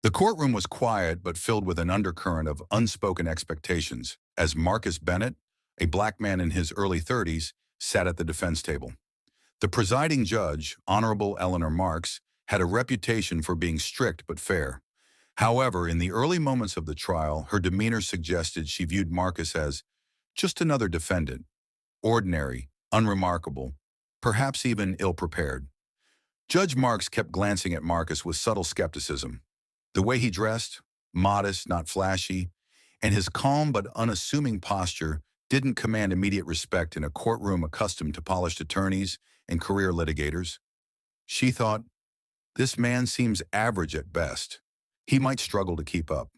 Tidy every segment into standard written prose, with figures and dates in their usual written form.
The courtroom was quiet but filled with an undercurrent of unspoken expectations as Marcus Bennett, a black man in his early 30s, sat at the defense table. The presiding judge, Honorable Eleanor Marks, had a reputation for being strict but fair. However, in the early moments of the trial, her demeanor suggested she viewed Marcus as just another defendant, ordinary, unremarkable, perhaps even ill-prepared. Judge Marks kept glancing at Marcus with subtle skepticism. The way he dressed, modest, not flashy, and his calm but unassuming posture didn't command immediate respect in a courtroom accustomed to polished attorneys and career litigators. She thought, this man seems average at best. He might struggle to keep up.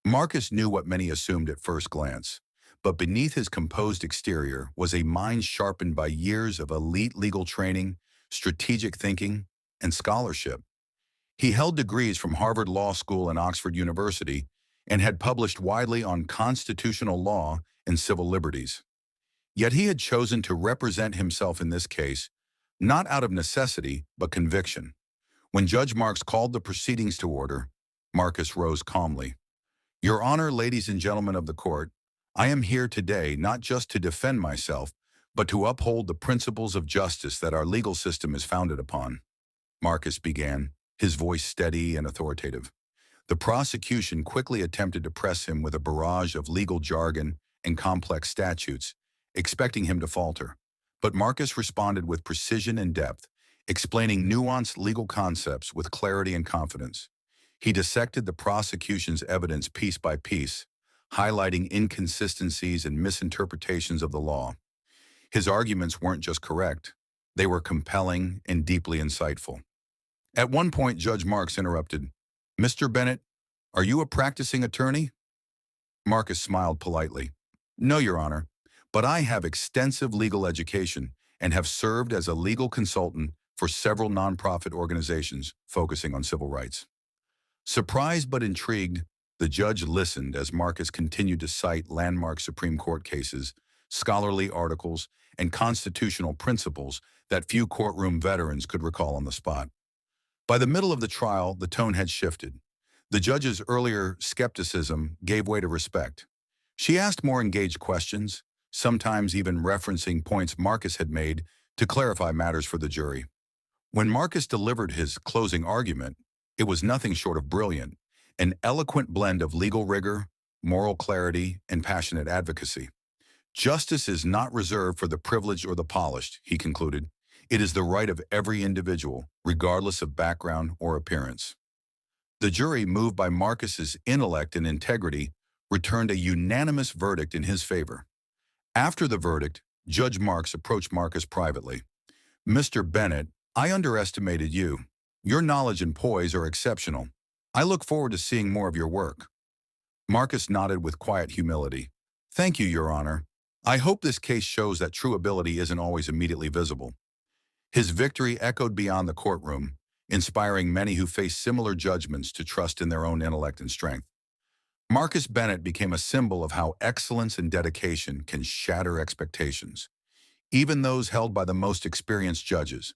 Marcus knew what many assumed at first glance, but beneath his composed exterior was a mind sharpened by years of elite legal training, strategic thinking, and scholarship. He held degrees from Harvard Law School and Oxford University and had published widely on constitutional law and civil liberties. Yet he had chosen to represent himself in this case, not out of necessity, but conviction. When Judge Marks called the proceedings to order, Marcus rose calmly. Your Honor, ladies and gentlemen of the court, I am here today not just to defend myself, but to uphold the principles of justice that our legal system is founded upon. Marcus began, his voice steady and authoritative. The prosecution quickly attempted to press him with a barrage of legal jargon and complex statutes, expecting him to falter. But Marcus responded with precision and depth, explaining nuanced legal concepts with clarity and confidence. He dissected the prosecution's evidence piece by piece, highlighting inconsistencies and misinterpretations of the law. His arguments weren't just correct, they were compelling and deeply insightful. At one point, Judge Marks interrupted, Mr. Bennett, are you a practicing attorney? Marcus smiled politely. No, Your Honor, but I have extensive legal education and have served as a legal consultant for several nonprofit organizations focusing on civil rights. Surprised but intrigued, the judge listened as Marcus continued to cite landmark Supreme Court cases, scholarly articles, and constitutional principles that few courtroom veterans could recall on the spot. By the middle of the trial, the tone had shifted. The judge's earlier skepticism gave way to respect. She asked more engaged questions, sometimes even referencing points Marcus had made to clarify matters for the jury. When Marcus delivered his closing argument, it was nothing short of brilliant, an eloquent blend of legal rigor, moral clarity, and passionate advocacy. Justice is not reserved for the privileged or the polished, he concluded. It is the right of every individual, regardless of background or appearance. The jury, moved by Marcus's intellect and integrity, returned a unanimous verdict in his favor. After the verdict, Judge Marks approached Marcus privately. Mr. Bennett, I underestimated you. Your knowledge and poise are exceptional. I look forward to seeing more of your work. Marcus nodded with quiet humility. Thank you, Your Honor. I hope this case shows that true ability isn't always immediately visible. His victory echoed beyond the courtroom, inspiring many who face similar judgments to trust in their own intellect and strength. Marcus Bennett became a symbol of how excellence and dedication can shatter expectations, even those held by the most experienced judges.